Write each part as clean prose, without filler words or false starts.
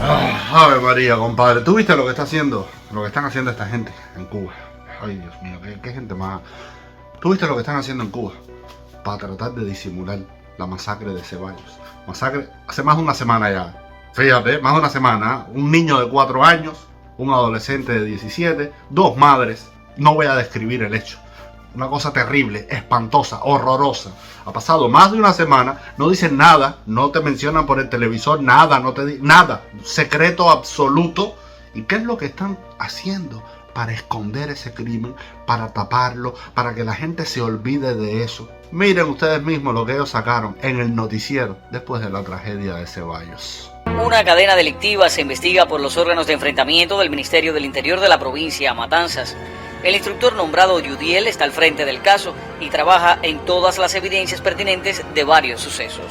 Ave María, compadre. ¿Tú viste lo que está haciendo? Lo que están haciendo esta gente en Cuba. Ay, Dios mío, qué gente más. ¿Tú viste lo que están haciendo en Cuba? Para tratar de disimular la masacre de Ceballos. Masacre hace más de una semana ya. Fíjate, más de una semana. Un niño de 4 años, un adolescente de 17, 2 madres. No voy a describir el hecho. Una cosa terrible, espantosa, horrorosa. Ha pasado más de una semana, no dicen nada, no te mencionan por el televisor, nada, nada, secreto absoluto. ¿Y qué es lo que están haciendo para esconder ese crimen, para taparlo, para que la gente se olvide de eso? Miren ustedes mismos lo que ellos sacaron en el noticiero después de la tragedia de Ceballos. Una cadena delictiva se investiga por los órganos de enfrentamiento del Ministerio del Interior de la provincia Matanzas. El instructor nombrado Yudiel está al frente del caso y trabaja en todas las evidencias pertinentes de varios sucesos.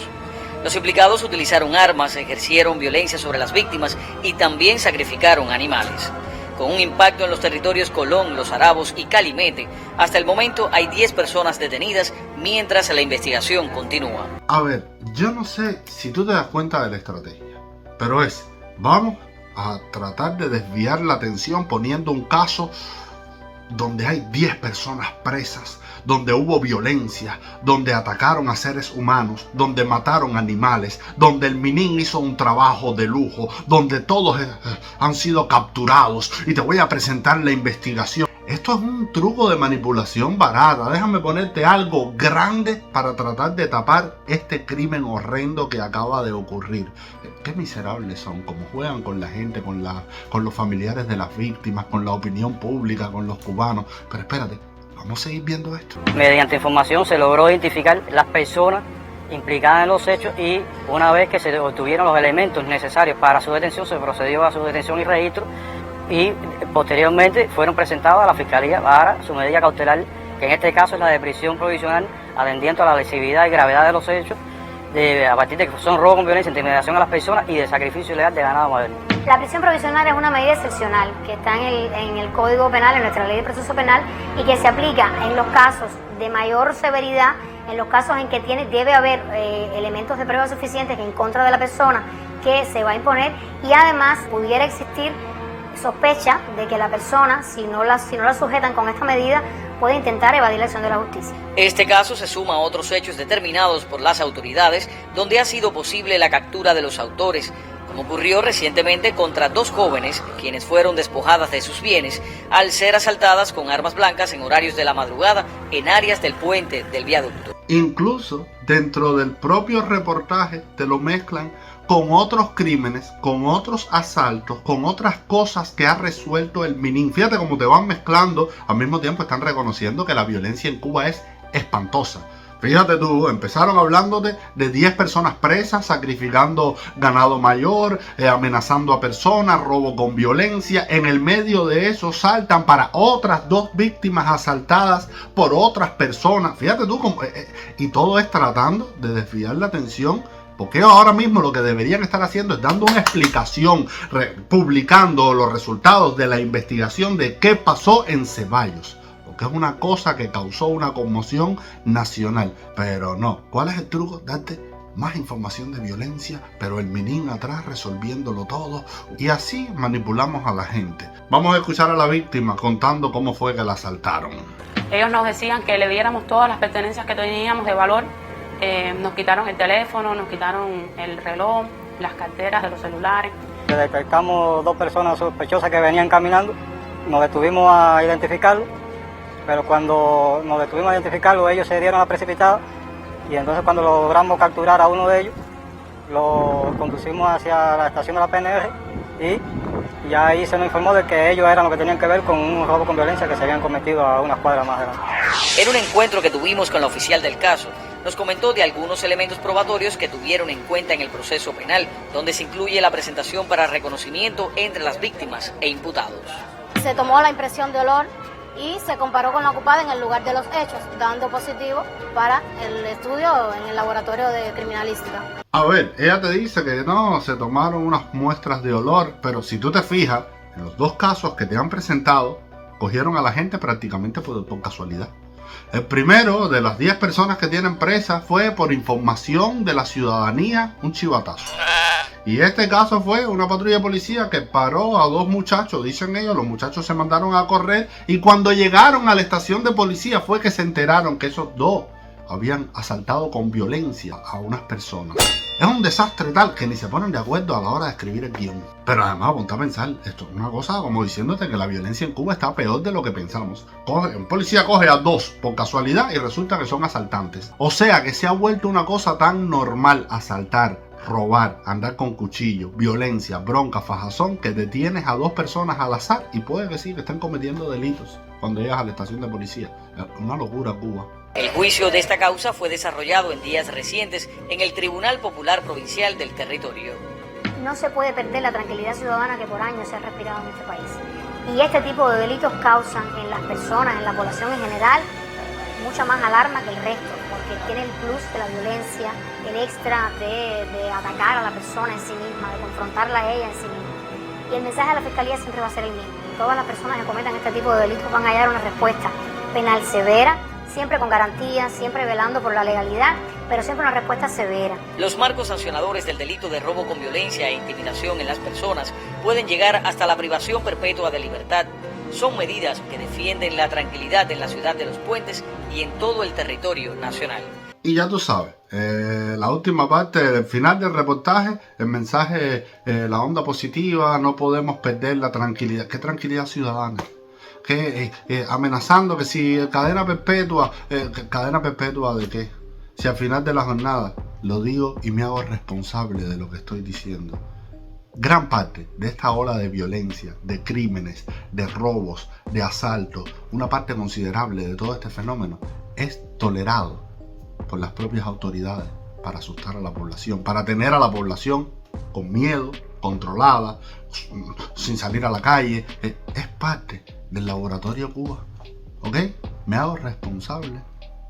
Los implicados utilizaron armas, ejercieron violencia sobre las víctimas y también sacrificaron animales. Con un impacto en los territorios Colón, Los Arabos y Calimete, hasta el momento hay 10 personas detenidas mientras la investigación continúa. A ver, yo no sé si tú te das cuenta de la estrategia, pero vamos a tratar de desviar la atención poniendo un caso donde hay 10 personas presas, donde hubo violencia, donde atacaron a seres humanos, donde mataron animales, donde el Minin hizo un trabajo de lujo, donde todos han sido capturados, y te voy a presentar la investigación. Esto es un truco de manipulación barata. Déjame ponerte algo grande para tratar de tapar este crimen horrendo que acaba de ocurrir. Qué miserables son, como juegan con la gente, con los familiares de las víctimas, con la opinión pública, con los cubanos. Pero espérate, vamos a seguir viendo esto. Mediante información se logró identificar las personas implicadas en los hechos y una vez que se obtuvieron los elementos necesarios para su detención, se procedió a su detención y registro y posteriormente fueron presentados a la Fiscalía para su medida cautelar, que en este caso es la de prisión provisional, atendiendo a la lesividad y gravedad de los hechos, a partir de que son robo con violencia, intimidación a las personas y de sacrificio ilegal de ganado moderno. La prisión provisional es una medida excepcional que está en el Código Penal, en nuestra Ley de Proceso Penal, y que se aplica en los casos de mayor severidad, en los casos en que debe haber elementos de prueba suficientes en contra de la persona que se va a imponer, y además pudiera existir sospecha de que la persona, si no la sujetan con esta medida, puede intentar evadir la acción de la justicia. Este caso se suma a otros hechos determinados por las autoridades donde ha sido posible la captura de los autores, como ocurrió recientemente contra 2 jóvenes quienes fueron despojadas de sus bienes al ser asaltadas con armas blancas en horarios de la madrugada en áreas del puente del viaducto. Incluso dentro del propio reportaje te lo mezclan con otros crímenes, con otros asaltos, con otras cosas que ha resuelto el Minin. Fíjate cómo te van mezclando, al mismo tiempo están reconociendo que la violencia en Cuba es espantosa. Fíjate tú, empezaron hablándote de 10 personas presas, sacrificando ganado mayor, amenazando a personas, robo con violencia. En el medio de eso saltan para otras 2 víctimas asaltadas por otras personas. Fíjate tú, y todo es tratando de desviar la atención. Porque ahora mismo lo que deberían estar haciendo es dando una explicación, publicando los resultados de la investigación de qué pasó en Ceballos. Porque es una cosa que causó una conmoción nacional. Pero no, ¿cuál es el truco? Darte más información de violencia, pero el Minin atrás resolviéndolo todo. Y así manipulamos a la gente. Vamos a escuchar a la víctima contando cómo fue que la asaltaron. Ellos nos decían que le diéramos todas las pertenencias que teníamos de valor. Nos quitaron el teléfono, nos quitaron el reloj, las carteras de los celulares. Detectamos 2 personas sospechosas que venían caminando, nos detuvimos a identificarlo, pero cuando nos detuvimos a identificarlo ellos se dieron a precipitar y entonces cuando logramos capturar a uno de ellos, lo conducimos hacia la estación de la PNR y ahí se nos informó de que ellos eran los que tenían que ver con un robo con violencia que se habían cometido a unas cuadras más adelante. En un encuentro que tuvimos con la oficial del caso, nos comentó de algunos elementos probatorios que tuvieron en cuenta en el proceso penal, donde se incluye la presentación para reconocimiento entre las víctimas e imputados. Se tomó la impresión de olor y se comparó con la ocupada en el lugar de los hechos, dando positivo para el estudio en el laboratorio de criminalística. A ver, ella te dice que no, se tomaron unas muestras de olor, pero si tú te fijas, en los 2 casos que te han presentado, cogieron a la gente prácticamente por casualidad. El primero de las 10 personas que tienen presas fue por información de la ciudadanía, un chivatazo. Y este caso fue una patrulla de policía que paró a 2 muchachos, dicen ellos, los muchachos se mandaron a correr y cuando llegaron a la estación de policía fue que se enteraron que esos 2 habían asaltado con violencia a unas personas. Es un desastre tal que ni se ponen de acuerdo a la hora de escribir el guión. Pero además, ponte a pensar, esto es una cosa como diciéndote que la violencia en Cuba está peor de lo que pensamos. Un policía coge a 2 por casualidad y resulta que son asaltantes. O sea que se ha vuelto una cosa tan normal asaltar, robar, andar con cuchillo, violencia, bronca, fajazón, que detienes a 2 personas al azar y puede que sí, que estén cometiendo delitos cuando llegas a la estación de policía. Es una locura Cuba. El juicio de esta causa fue desarrollado en días recientes en el Tribunal Popular Provincial del Territorio. No se puede perder la tranquilidad ciudadana que por años se ha respirado en este país. Y este tipo de delitos causan en las personas, en la población en general, mucha más alarma que el resto, porque tiene el plus de la violencia, el extra de atacar a la persona en sí misma, de confrontarla a ella en sí misma. Y el mensaje de la Fiscalía siempre va a ser el mismo. Todas las personas que cometan este tipo de delitos van a hallar una respuesta penal severa, siempre con garantía, siempre velando por la legalidad, pero siempre una respuesta severa. Los marcos sancionadores del delito de robo con violencia e intimidación en las personas pueden llegar hasta la privación perpetua de libertad. Son medidas que defienden la tranquilidad en la ciudad de Los Puentes y en todo el territorio nacional. Y ya tú sabes, la última parte, el final del reportaje, el mensaje, la onda positiva, no podemos perder la tranquilidad. ¿Qué tranquilidad ciudadana? Que amenazando que si cadena perpetua de qué, si al final de la jornada lo digo y me hago responsable de lo que estoy diciendo. Gran parte de esta ola de violencia, de crímenes, de robos, de asaltos, una parte considerable de todo este fenómeno es tolerado por las propias autoridades para asustar a la población, para tener a la población con miedo, controlada, sin salir a la calle. Es parte del laboratorio Cuba, ¿ok? Me hago responsable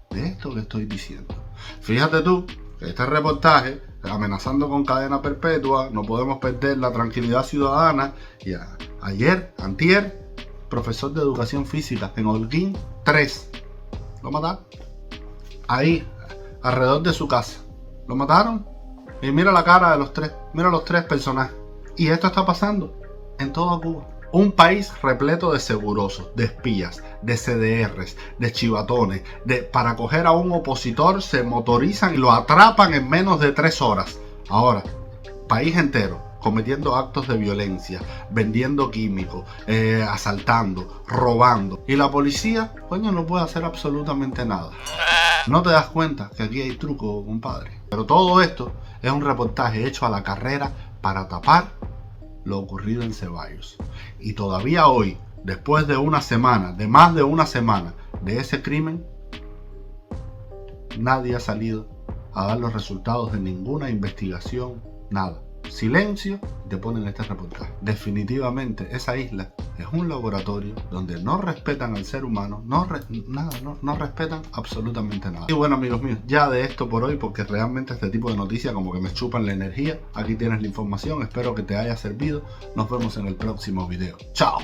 de esto que estoy diciendo. Fíjate tú, que este reportaje, amenazando con cadena perpetua, no podemos perder la tranquilidad ciudadana, y antier, profesor de educación física en Holguín 3, lo mataron, ahí, alrededor de su casa, lo mataron, y mira la cara de los 3, mira los 3 personajes, y esto está pasando en toda Cuba. Un país repleto de segurosos, de espías, de CDRs, de chivatones, para coger a un opositor se motorizan y lo atrapan en menos de 3 horas. Ahora, país entero cometiendo actos de violencia, vendiendo químicos, asaltando, robando. Y la policía, coño, no puede hacer absolutamente nada. ¿No te das cuenta que aquí hay truco, compadre? Pero todo esto es un reportaje hecho a la carrera para tapar lo ocurrido en Ceballos. Y todavía hoy, después de una semana, de más de una semana de ese crimen, nadie ha salido a dar los resultados de ninguna investigación, nada. Silencio, te ponen este reportaje. Definitivamente esa isla es un laboratorio donde no respetan al ser humano, no respetan absolutamente nada. Y bueno, amigos míos, ya de esto por hoy, porque realmente este tipo de noticias como que me chupan la energía. Aquí tienes la información, espero que te haya servido. Nos vemos en el próximo video. Chao.